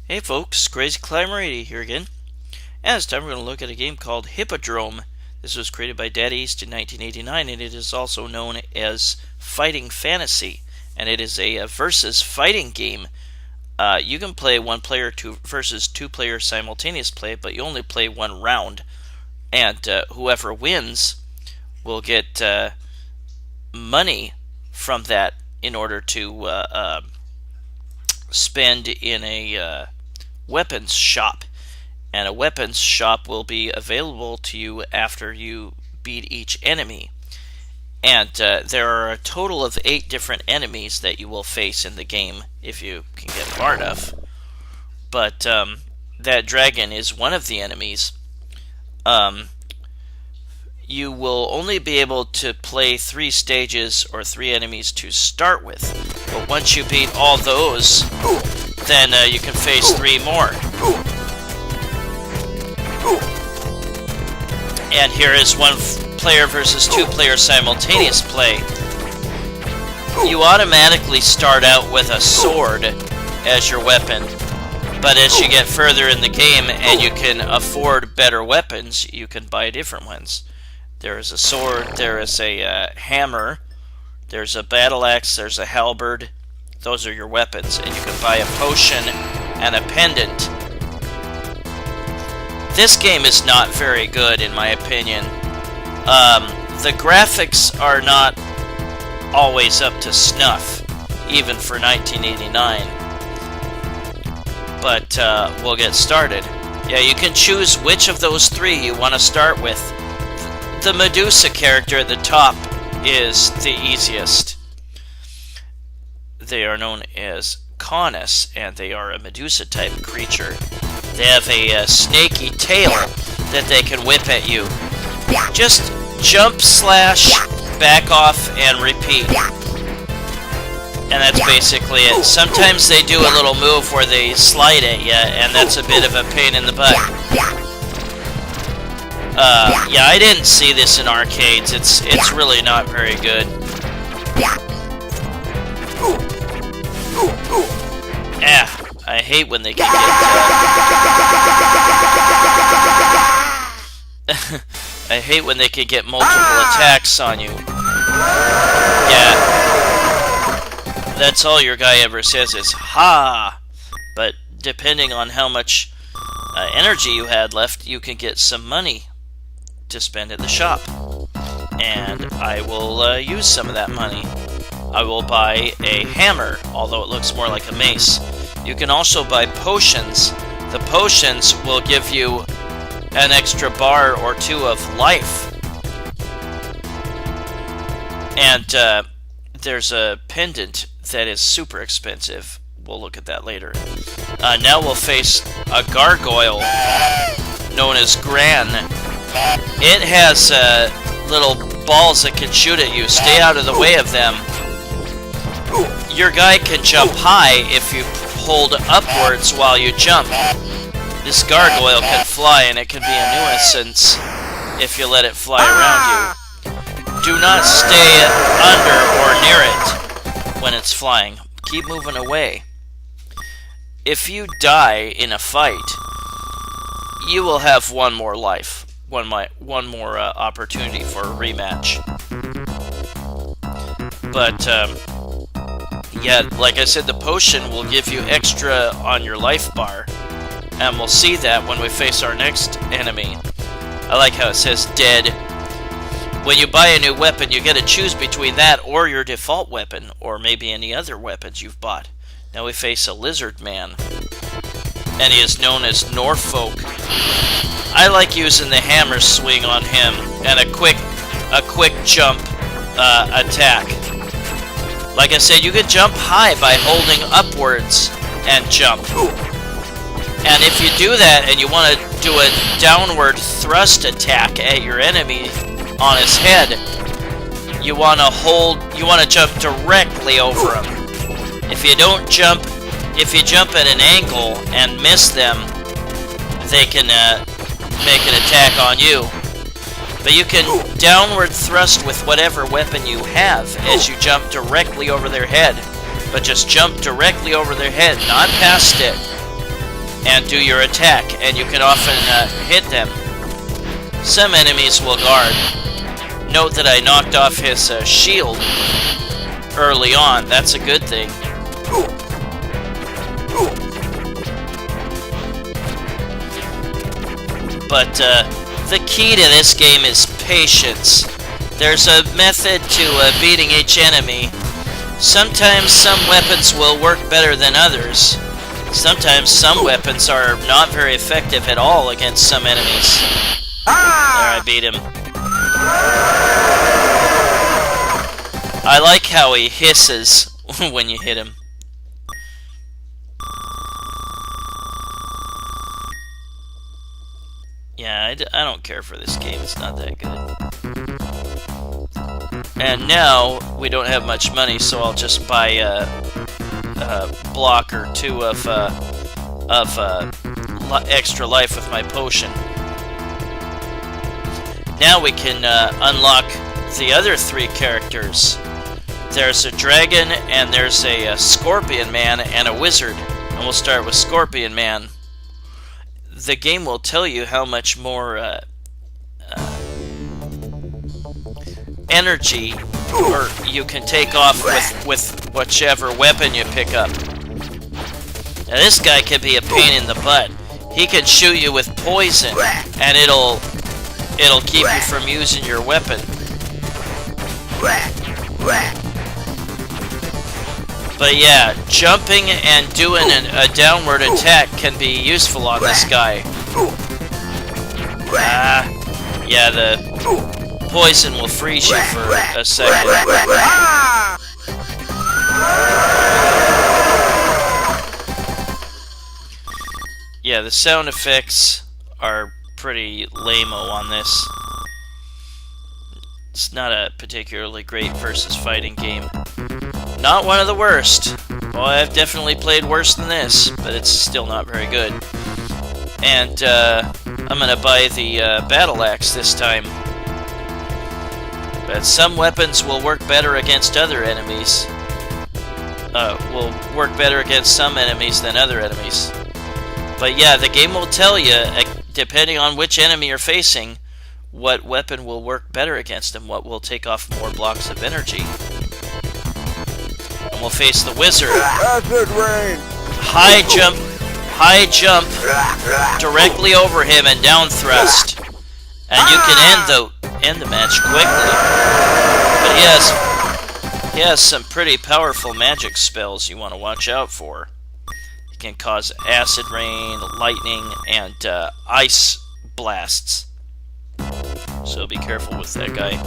Hey folks, Crazy Climber 80 here again. And this time we're going to look at a game called Hippodrome. This was created by Dad East in 1989, and it is also known as Fighting Fantasy. And it is a versus fighting game. You can play one player versus two players simultaneous play, but you only play one round. And whoever wins will get money from that in order to spend in a weapons shop, and a weapons shop will be available to you after you beat each enemy. And there are a total of 8 different enemies that you will face in the game if you can get far enough. But that dragon is one of the enemies. You will only be able to play 3 stages or 3 enemies to start with. But once you beat all those, then you can face 3 more. And here is one player versus 2 player simultaneous play. You automatically start out with a sword as your weapon. But as you get further in the game and you can afford better weapons, you can buy different ones. There is a sword, there is a hammer, there's a battle axe, there's a halberd. Those are your weapons, and you can buy a potion and a pendant. This game is not very good, in my opinion. The graphics are not always up to snuff, even for 1989. But we'll get started. Yeah, you can choose which of those 3 you want to start with. The Medusa character at the top is the easiest. They are known as Caunus, and they are a Medusa type creature. They have a snaky tail that they can whip at you. Just jump, slash, back off, and repeat. And that's basically it. Sometimes they do a little move where they slide at you, and that's a bit of a pain in the butt. Yeah, I didn't see this in arcades. It's really not very good. I hate when they can get I hate when they can get multiple attacks on you. Yeah. That's all your guy ever says is ha. But depending on how much energy you had left, you can get some money to spend at the shop. And I will use some of that money. I will buy a hammer, although it looks more like a mace. You can also buy potions. The potions will give you an extra bar or 2 of life. And there's a pendant that is super expensive. We'll look at that later. Now we'll face a gargoyle known as Gran. It has little balls that can shoot at you. Stay out of the way of them. Your guy can jump high if you hold upwards while you jump. This gargoyle can fly, and it can be a nuisance if you let it fly around you. Do not stay under or near it when it's flying. Keep moving away. If you die in a fight, you will have 1 more life. One more opportunity for a rematch. But yeah, like I said, the potion will give you extra on your life bar, and we'll see that when we face our next enemy. I like how it says dead. When you buy a new weapon, you get to choose between that or your default weapon, or maybe any other weapons you've bought. Now we face a lizard man, and he is known as Norfolk. I like using the hammer swing on him and a quick jump attack. Like I said, you can jump high by holding upwards and jump. And if you do that and you want to do a downward thrust attack at your enemy on his head, you want to jump directly over him. If you jump at an angle and miss them, they can make an attack on you. But you can downward thrust with whatever weapon you have as you jump directly over their head. But just jump directly over their head, not past it. and do your attack, and you can often hit them. Some enemies will guard. Note that I knocked off his shield early on. That's a good thing. But the key to this game is patience. There's a method to beating each enemy. Sometimes some weapons will work better than others. Sometimes some weapons are not very effective at all against some enemies. There, I beat him. I like how he hisses when you hit him. Yeah, I don't care for this game. It's not that good. And now, we don't have much money, so I'll just buy a block or two of extra life with my potion. Now we can unlock the other 3 characters. There's a dragon, and there's a scorpion man, and a wizard. And we'll start with Scorpion Man. The game will tell you how much more energy or you can take off with whichever weapon you pick up. Now this guy can be a pain in the butt. He can shoot you with poison, and it'll keep you from using your weapon. But yeah, jumping and doing a downward attack can be useful on this guy. Yeah, the poison will freeze you for a second. Yeah, the sound effects are pretty lame-o on this. It's not a particularly great versus fighting game. Not one of the worst. Well, I've definitely played worse than this, but it's still not very good. And I'm gonna buy the battle axe this time. But some weapons will work better against other enemies. Will work better against some enemies than other enemies. But yeah, the game will tell you, depending on which enemy you're facing, what weapon will work better against them, what will take off more blocks of energy. And we'll face the wizard. Acid rain. High jump directly over him and down thrust. And you can end the match quickly. But he has some pretty powerful magic spells you want to watch out for. He can cause acid rain, lightning, and ice blasts. So be careful with that guy.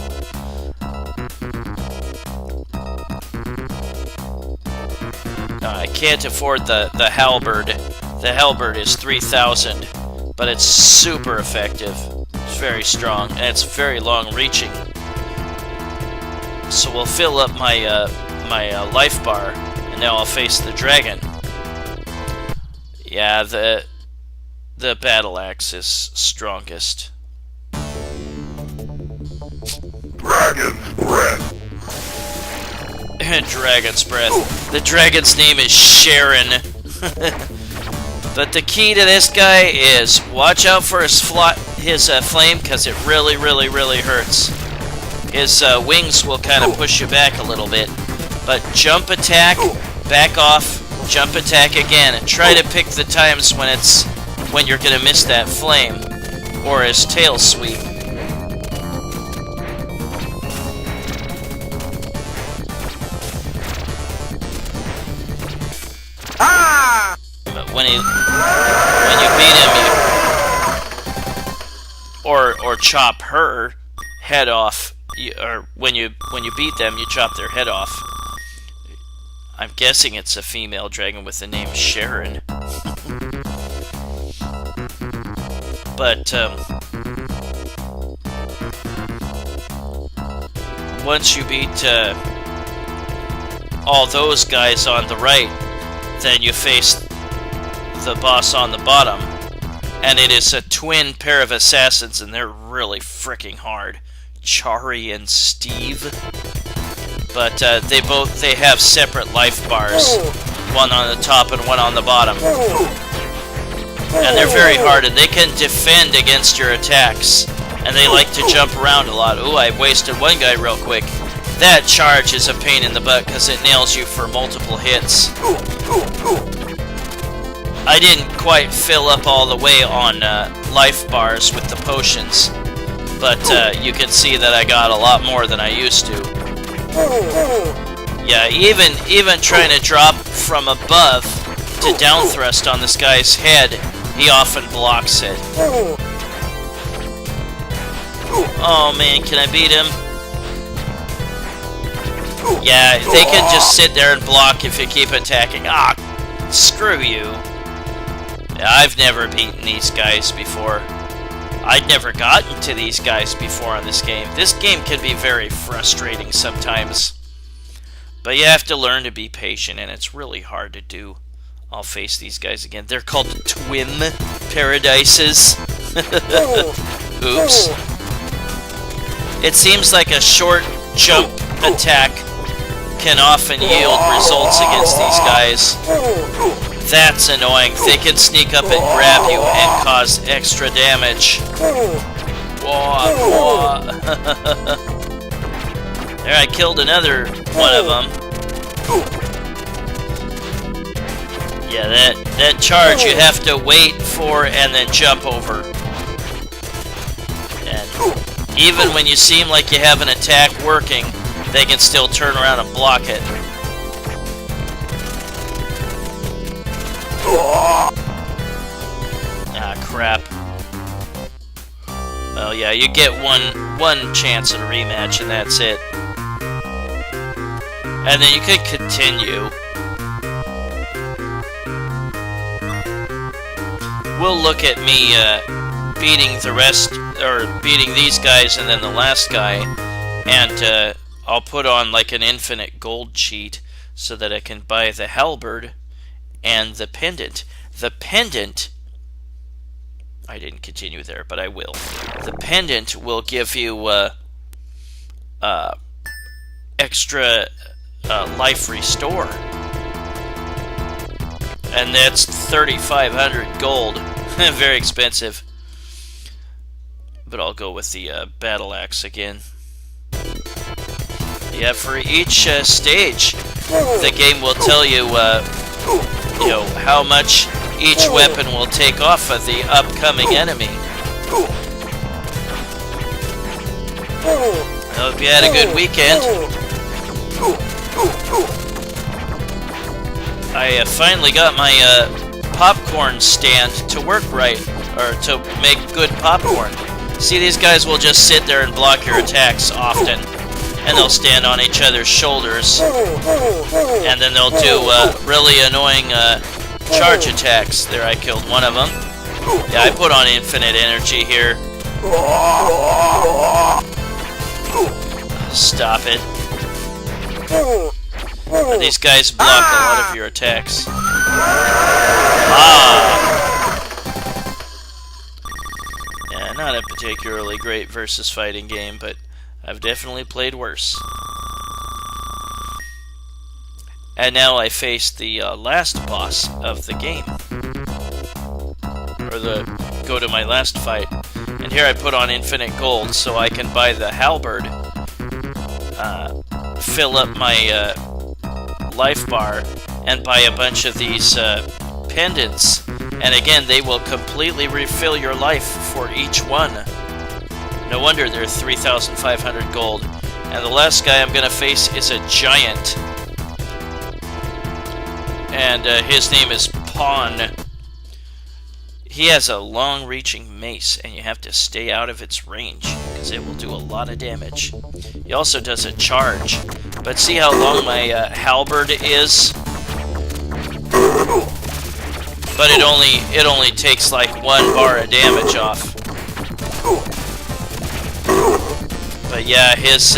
I can't afford the halberd. The halberd is 3,000, but it's super effective. It's very strong, and it's very long-reaching. So we'll fill up my life bar, and now I'll face the dragon. Yeah, the battle axe is strongest. Dragon's breath. Dragon's breath. The dragon's name is Sharon. But the key to this guy is watch out for his flame, because it really hurts. His wings will kind of push you back a little bit. But jump attack, back off, jump attack again, and try to pick the times when you're gonna miss that flame or his tail sweep. But when you beat him, or chop her head off, or when you beat them, you chop their head off. I'm guessing it's a female dragon with the name Sharon. But once you beat all those guys on the right, then you face the boss on the bottom, and it is a twin pair of assassins, and they're really freaking hard. Chari and Steve. But they have separate life bars, one on the top and one on the bottom. And they're very hard, and they can defend against your attacks. And they like to jump around a lot. Ooh, I wasted one guy real quick. That charge is a pain in the butt because it nails you for multiple hits. I didn't quite fill up all the way on life bars with the potions. But you can see that I got a lot more than I used to. Yeah, even trying to drop from above to down thrust on this guy's head, he often blocks it. Oh man, can I beat him? Yeah, they can just sit there and block if you keep attacking. Ah, screw you. I've never beaten these guys before. I'd never gotten to these guys before on this game. This game can be very frustrating sometimes. But you have to learn to be patient, and it's really hard to do. I'll face these guys again. They're called Twim Paradises. Oops. It seems like a short jump attack can often yield results against these guys. That's annoying. They can sneak up and grab you and cause extra damage. Whoa, whoa. There, I killed another one of them. Yeah, that charge you have to wait for and then jump over. And even when you seem like you have an attack working, they can still turn around and block it. Ah, crap. Well, yeah, you get one chance at a rematch, and that's it. And then you could continue. We'll look at me beating the rest, or beating these guys and then the last guy, and I'll put on like an infinite gold cheat so that I can buy the halberd and the pendant. The pendant, I didn't continue there, but I will. The pendant will give you extra life restore. And that's 3,500 gold. Very expensive. But I'll go with the battle axe again. Yeah, for each stage, the game will tell you, you know, how much each weapon will take off of the upcoming enemy. I hope you had a good weekend. I finally got my popcorn stand to work right, or to make good popcorn. See, these guys will just sit there and block your attacks often, and they'll stand on each other's shoulders, and then they'll do really annoying charge attacks. There, I killed one of them. Yeah, I put on infinite energy here. Stop it. These guys block a lot of your attacks. Yeah, not a particularly great versus fighting game, but I've definitely played worse. And now I face the last boss of the game. Or go to my last fight. And here I put on infinite gold so I can buy the halberd, fill up my life bar, and buy a bunch of these pendants. And again, they will completely refill your life for each one. No wonder they're 3,500 gold. And the last guy I'm going to face is a giant. And his name is Pawn. He has a long-reaching mace, and you have to stay out of its range, because it will do a lot of damage. He also does a charge. But see how long my halberd is? But it only takes like 1 bar of damage off. But yeah, his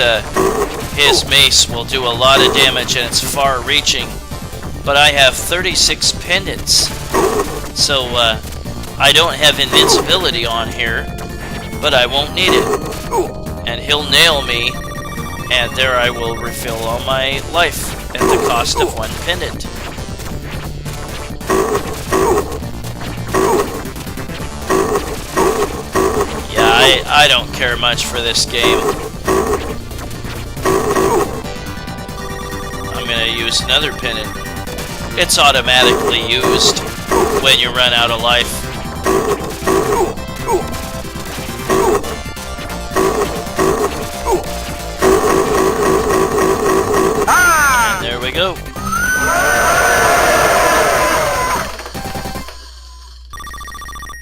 mace will do a lot of damage, and it's far-reaching. But I have 36 pendants, so I don't have invincibility on here, but I won't need it. And he'll nail me, and there I will refill all my life at the cost of 1 pendant. I don't care much for this game. I'm gonna use another pennant. It's automatically used when you run out of life. And there we go.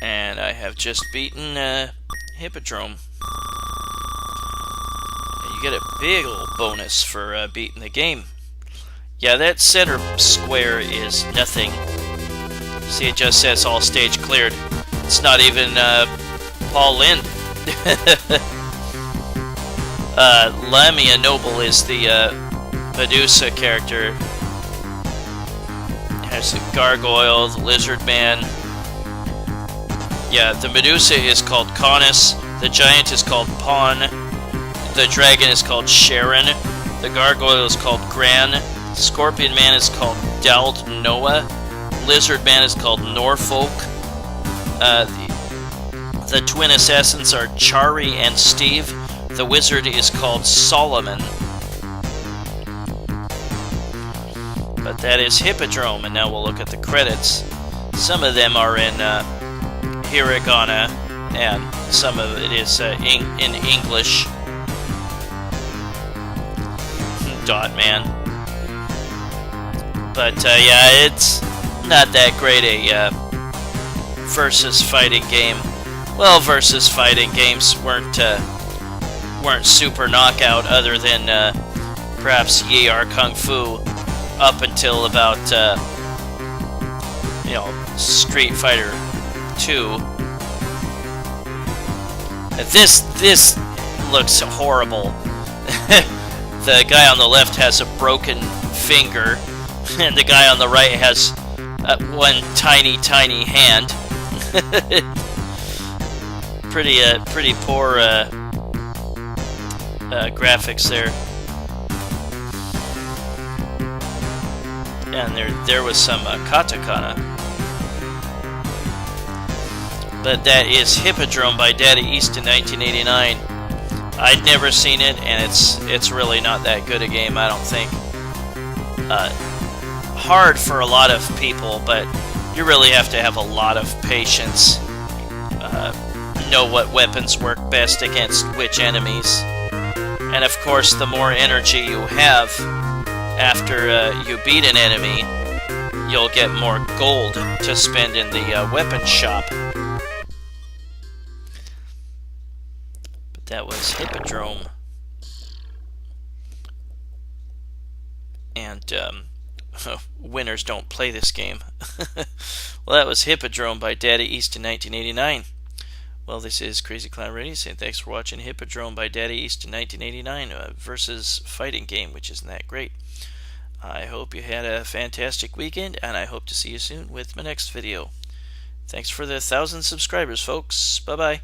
And I have just beaten Hippodrome. And you get a big old bonus for beating the game. Yeah, that center square is nothing. See, it just says all stage cleared. It's not even Paul Lind. Lamia Noble is the Medusa character. There's the Gargoyle, the Lizard Man. Yeah, the Medusa is called Caunus. The Giant is called Pawn. The Dragon is called Sharon. The Gargoyle is called Gran. Scorpion Man is called Dald Noah. Lizard Man is called Norfolk. The twin assassins are Chari and Steve. The wizard is called Solomon. But that is Hippodrome, and now we'll look at the credits. Some of them are in hiragana, and some of it is in English. Dot Man. But yeah, it's not that great a versus fighting game. Well, versus fighting games weren't super knockout, other than perhaps Ye Are Kung Fu, up until about Street Fighter 2. This looks horrible. The guy on the left has a broken finger, and the guy on the right has one tiny hand. Pretty poor graphics there. And there was some katakana. But that is Hippodrome by Daddy East in 1989. I'd never seen it, and it's really not that good a game, I don't think. Hard for a lot of people, but you really have to have a lot of patience. Know what weapons work best against which enemies. And of course, the more energy you have after you beat an enemy, you'll get more gold to spend in the weapon shop. But that was Hippodrome. And winners don't play this game. Well, that was Hippodrome by Daddy East in 1989. Well, this is Crazy Clown Radio saying thanks for watching Hippodrome by Daddy East in 1989 versus fighting game, which isn't that great. I hope you had a fantastic weekend, and I hope to see you soon with my next video. Thanks for the 1,000 subscribers, folks. Bye-bye.